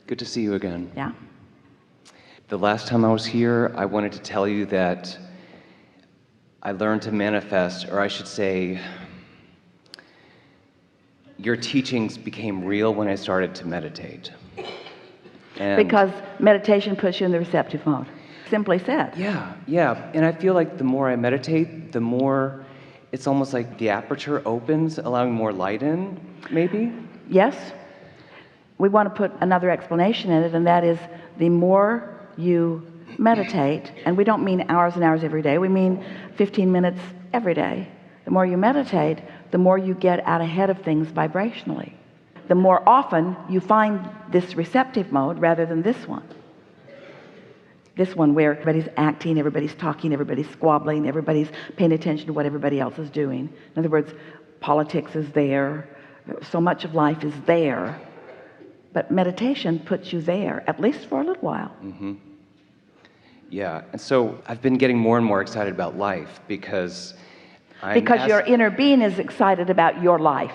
Good to see you again. Yeah. The last time I was here, I wanted to tell you that I learned to manifest, or I should say, your teachings became real when I started to meditate. And Because meditation puts you in the receptive mode. Simply said. Yeah. And I feel like the more I meditate, the more it's almost like the aperture opens, allowing more light in, maybe? Yes. We want to put another explanation in it, and that is the more you meditate, and we don't mean hours and hours every day, we mean 15 minutes every day. The more you meditate, the more you get out ahead of things vibrationally. The more often you find this receptive mode rather than this one. This one where everybody's acting, everybody's talking, everybody's squabbling, everybody's paying attention to what everybody else is doing. In other words, politics is there, so much of life is there, but meditation puts you there, at least for a little while. Yeah, and so I've been getting more and more excited about life because your inner being is excited about your life.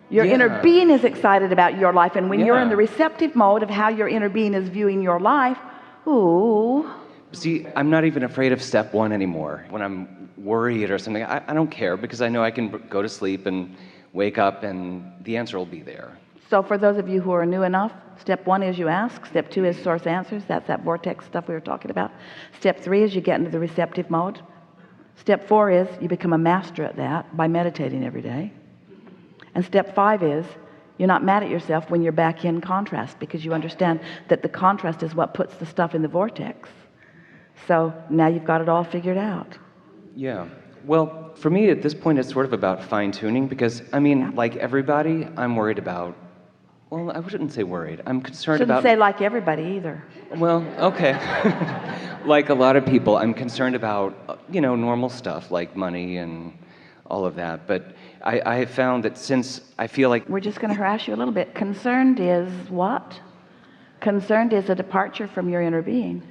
Your inner being is excited about your life, and when you're in the receptive mode of how your inner being is viewing your life, ooh. See, I'm not even afraid of step one anymore. When I'm worried or something, I don't care because I know I can go to sleep and wake up and the answer will be there. So for those of you who are new enough, step one is you ask. Step two is source answers. That's that vortex stuff we were talking about. Step three is you get into the receptive mode. Step four is you become a master at that by meditating every day. And step five is you're not mad at yourself when you're back in contrast, because you understand that the contrast is what puts the stuff in the vortex. So now you've got it all figured out. Yeah. Well, for me at this point, it's sort of about fine-tuning because, I mean, like everybody, I'm worried about, well, I shouldn't say worried. I'm concerned about... Shouldn't say like everybody either. Well, okay. Like a lot of people, I'm concerned about, normal stuff like money and all of that. But I have found that since I feel like... We're just going to harass you a little bit. Concerned is what? Concerned is a departure from your inner being.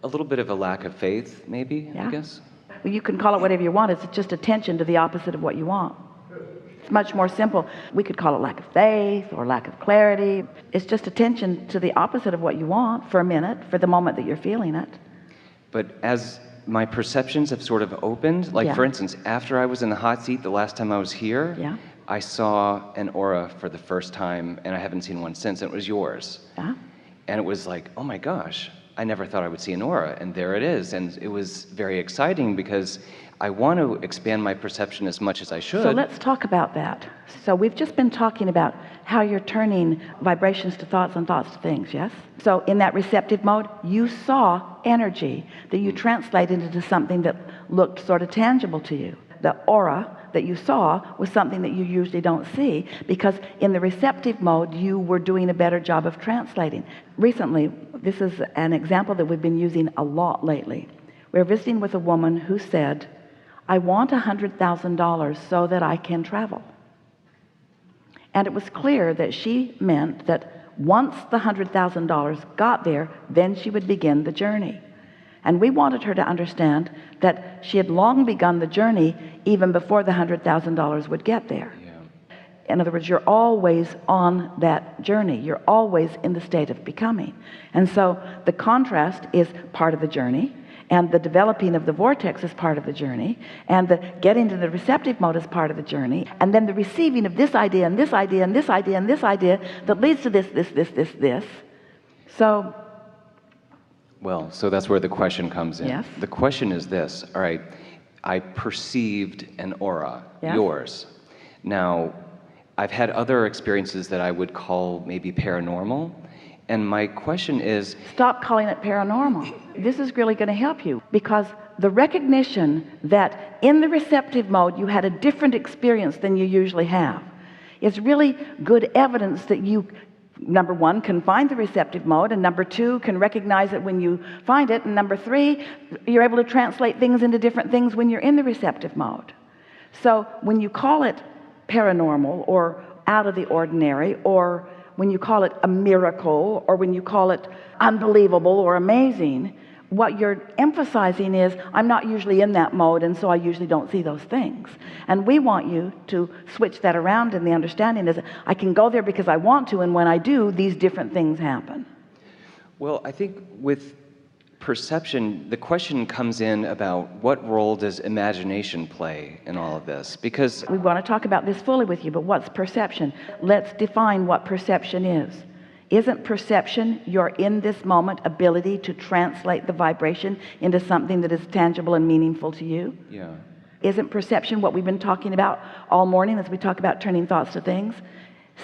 A little bit of a lack of faith, maybe, Yeah. I guess. Well, you can call it whatever you want. It's just attention to the opposite of what you want. It's much more simple. We could call it lack of faith or lack of clarity. It's just attention to the opposite of what you want for a minute, for the moment that you're feeling it. But as my perceptions have sort of opened, like for instance, after I was in the hot seat the last time I was here, I saw an aura for the first time, and I haven't seen one since, and it was yours. And it was like, oh my gosh, I never thought I would see an aura, and there it is. And it was very exciting because I want to expand my perception as much as I should. So let's talk about that. So we've just been talking about how you're turning vibrations to thoughts and thoughts to things, yes? So in that receptive mode, you saw energy that you translated into something that looked sort of tangible to you. The aura that you saw was something that you usually don't see, because in the receptive mode you were doing a better job of translating. Recently, this is an example that we've been using a lot lately. We were visiting with a woman who said, I want $100,000 so that I can travel. And it was clear that she meant that once the $100,000 got there, then she would begin the journey. And we wanted her to understand that she had long begun the journey even before the $100,000 would get there. In other words, you're always on that journey. You're always in the state of becoming. And so the contrast is part of the journey, and the developing of the vortex is part of the journey, and the getting to the receptive mode is part of the journey, and then the receiving of this idea and this idea and this idea and this idea that leads to this. So... Well, so that's where the question comes in. Yes. The question is this, all right, I perceived an aura, yours. Now, I've had other experiences that I would call maybe paranormal, and my question is... Stop calling it paranormal. This is really going to help you, because the recognition that in the receptive mode you had a different experience than you usually have is really good evidence that you, number one, can find the receptive mode, and number two, can recognize it when you find it, and number three, you're able to translate things into different things when you're in the receptive mode. So when you call it paranormal or out of the ordinary, or when you call it a miracle, or when you call it unbelievable or amazing, what you're emphasizing is, I'm not usually in that mode, and so I usually don't see those things. And we want you to switch that around, and the understanding is I can go there because I want to, and when I do, these different things happen. Well, I think with perception, the question comes in about what role does imagination play in all of this? Because we want to talk about this fully with you, but what's perception? Let's define what perception is. Isn't perception your in this moment ability to translate the vibration into something that is tangible and meaningful to you? Yeah. Isn't perception what we've been talking about all morning as we talk about turning thoughts to things?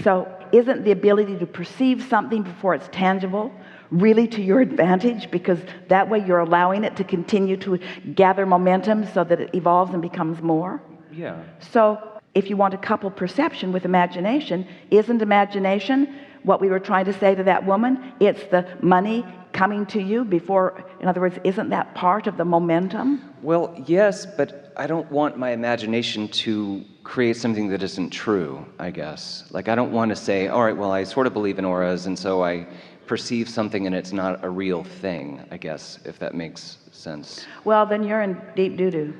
So isn't the ability to perceive something before it's tangible really to your advantage, because that way you're allowing it to continue to gather momentum so that it evolves and becomes more? Yeah. So if you want to couple perception with imagination, isn't imagination what we were trying to say to that woman? It's the money coming to you before, in other words, isn't that part of the momentum? Well, yes, but I don't want my imagination to create something that isn't true, I guess. Like, I don't want to say, all right, well, I sort of believe in auras, and so I perceive something and it's not a real thing, I guess, if that makes sense. Well, then you're in deep doo-doo.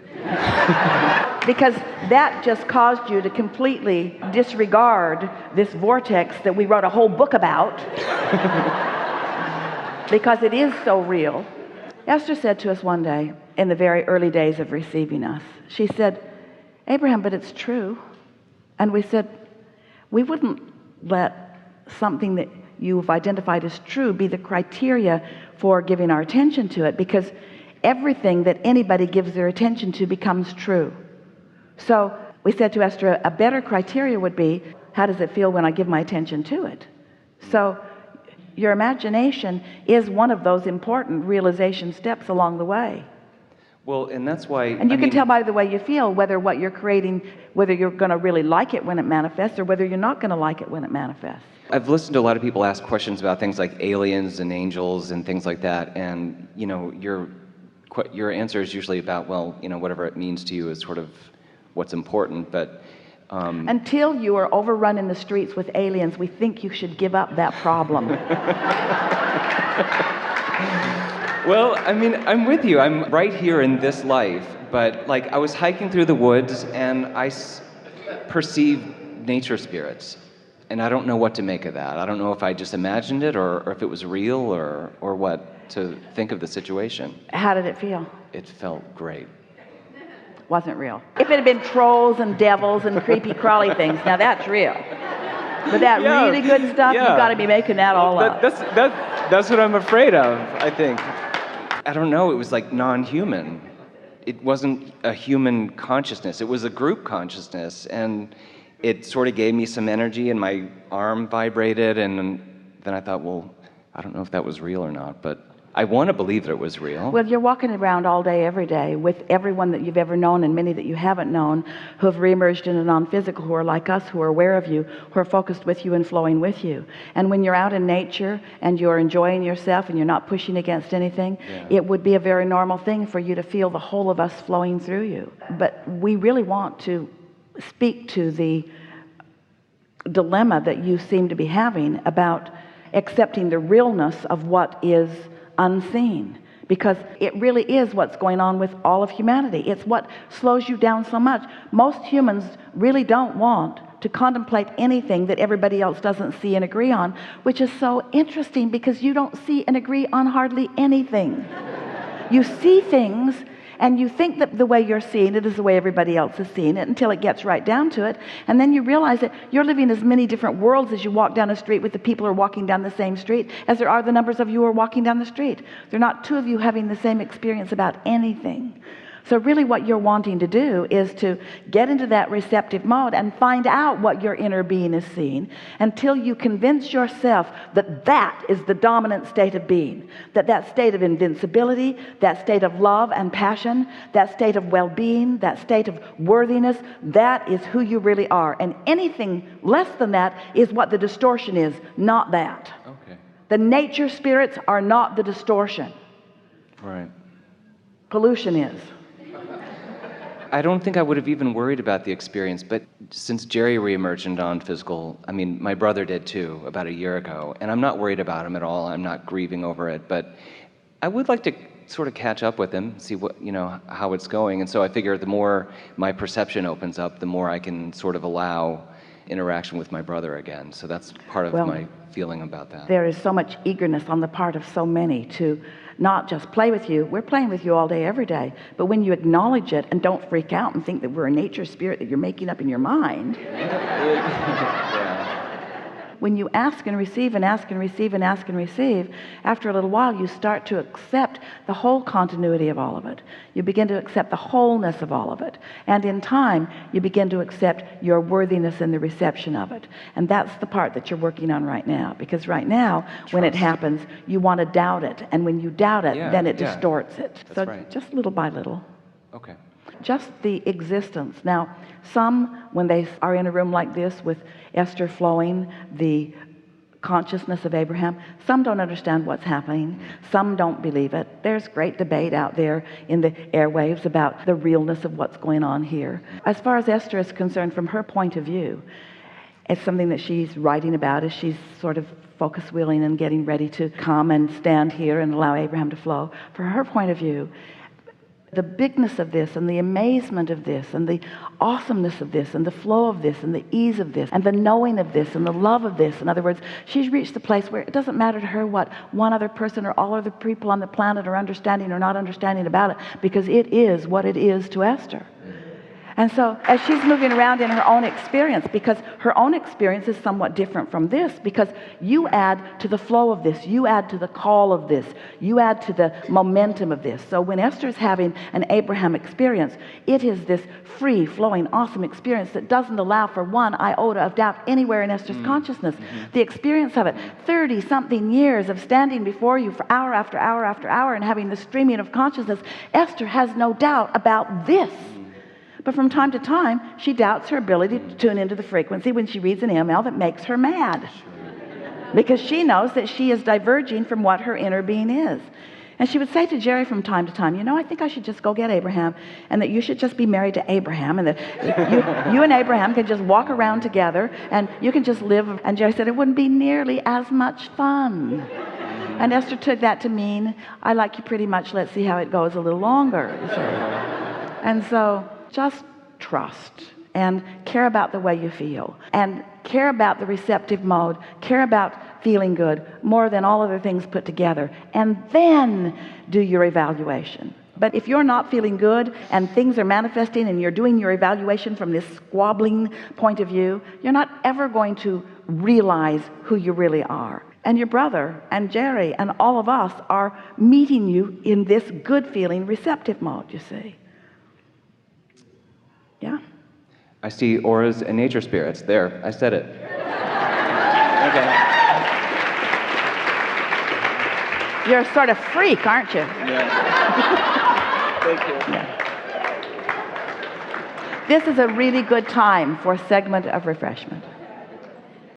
Because that just caused you to completely disregard this vortex that we wrote a whole book about. Because it is so real. Esther said to us one day, in the very early days of receiving us, she said, Abraham, but it's true. And we said, we wouldn't let something that you've identified as true be the criteria for giving our attention to it, because everything that anybody gives their attention to becomes true. So we said to Esther, a better criteria would be, how does it feel when I give my attention to it? So your imagination is one of those important realization steps along the way. Well, and that's why... And you can tell by the way you feel whether what you're creating, whether you're going to really like it when it manifests or whether you're not going to like it when it manifests. I've listened to a lot of people ask questions about things like aliens and angels and things like that, and, you know, your answer is usually about, well, you know, whatever it means to you is sort of what's important, but... Until you are overrun in the streets with aliens, we think you should give up that problem. Well, I mean, I'm with you. I'm right here in this life, but like I was hiking through the woods and I perceived nature spirits, and I don't know what to make of that. I don't know if I just imagined it or if it was real or what to think of the situation. How did it feel? It felt great. Wasn't real. If it had been trolls and devils and creepy crawly things, now that's real. But that really good stuff, you've got to be making that all up. That's what I'm afraid of, I think. I don't know, it was like non-human. It wasn't a human consciousness, it was a group consciousness, and it sort of gave me some energy and my arm vibrated, and then I thought, well, I don't know if that was real or not, but I want to believe that it was real. Well, you're walking around all day, every day, with everyone that you've ever known and many that you haven't known who have reemerged in a non-physical, who are like us, who are aware of you, who are focused with you and flowing with you. And when you're out in nature and you're enjoying yourself and you're not pushing against anything, it would be a very normal thing for you to feel the whole of us flowing through you. But we really want to speak to the dilemma that you seem to be having about accepting the realness of what is unseen, because it really is what's going on with all of humanity. It's what slows you down so much. Most humans really don't want to contemplate anything that everybody else doesn't see and agree on, which is so interesting because you don't see and agree on hardly anything. You see things and you think that the way you're seeing it is the way everybody else is seeing it until it gets right down to it, and then you realize that you're living as many different worlds as you walk down the street with the people who are walking down the same street as there are the numbers of you who are walking down the street. There are not two of you having the same experience about anything. So really what you're wanting to do is to get into that receptive mode and find out what your inner being is seeing until you convince yourself that that is the dominant state of being, that state of invincibility, that state of love and passion, that state of well-being, that state of worthiness, that is who you really are. And anything less than that is what the distortion is, not that. Okay. The nature spirits are not the distortion. Right. Pollution is. I don't think I would have even worried about the experience, but since Jerry reemerged in non-physical, I mean, my brother did too, about a year ago, and I'm not worried about him at all. I'm not grieving over it, but I would like to sort of catch up with him, see what, how it's going. And so I figure the more my perception opens up, the more I can sort of allow interaction with my brother again. So that's part of my feeling about that. There is so much eagerness on the part of so many to not just play with you. We're playing with you all day, every day. But when you acknowledge it and don't freak out and think that we're a nature spirit that you're making up in your mind. When you ask and receive and ask and receive and ask and receive, after a little while you start to accept the whole continuity of all of it. You begin to accept the wholeness of all of it. And in time, you begin to accept your worthiness in the reception of it. And that's the part that you're working on right now. Because right now, when it happens, you want to doubt it. And when you doubt it, then it distorts it. That's right. Just little by little. Okay. Just the existence. Now, some, when they are in a room like this with Esther flowing the consciousness of Abraham, some don't understand what's happening. Some don't believe it. There's great debate out there in the airwaves about the realness of what's going on here. As far as Esther is concerned, from her point of view, it's something that she's writing about as she's sort of focus wheeling and getting ready to come and stand here and allow Abraham to flow. From her point of view, the bigness of this and the amazement of this and the awesomeness of this and the flow of this and the ease of this and the knowing of this and the love of this. In other words, she's reached the place where it doesn't matter to her what one other person or all other people on the planet are understanding or not understanding about it, because it is what it is to Esther. And so as she's moving around in her own experience, because her own experience is somewhat different from this, because you add to the flow of this, you add to the call of this, you add to the momentum of this. So when Esther's having an Abraham experience, it is this free flowing awesome experience that doesn't allow for one iota of doubt anywhere in Esther's consciousness. The experience of it, 30 something years of standing before you for hour after hour after hour and having the streaming of consciousness, Esther has no doubt about this. But from time to time, she doubts her ability to tune into the frequency when she reads an email that makes her mad. Because she knows that she is diverging from what her inner being is. And she would say to Jerry from time to time, I think I should just go get Abraham, and that you should just be married to Abraham, and that you and Abraham can just walk around together, and you can just live. And Jerry said, it wouldn't be nearly as much fun. And Esther took that to mean, I like you pretty much, let's see how it goes a little longer. And so just trust and care about the way you feel and care about the receptive mode, care about feeling good more than all other things put together, and then do your evaluation. But if you're not feeling good and things are manifesting and you're doing your evaluation from this squabbling point of view, you're not ever going to realize who you really are. And your brother and Jerry and all of us are meeting you in this good feeling receptive mode, you see. Yeah. I see auras and nature spirits. There, I said it. Okay. You're a sort of freak, aren't you? Yeah. Thank you. Yeah. This is a really good time for a segment of refreshment.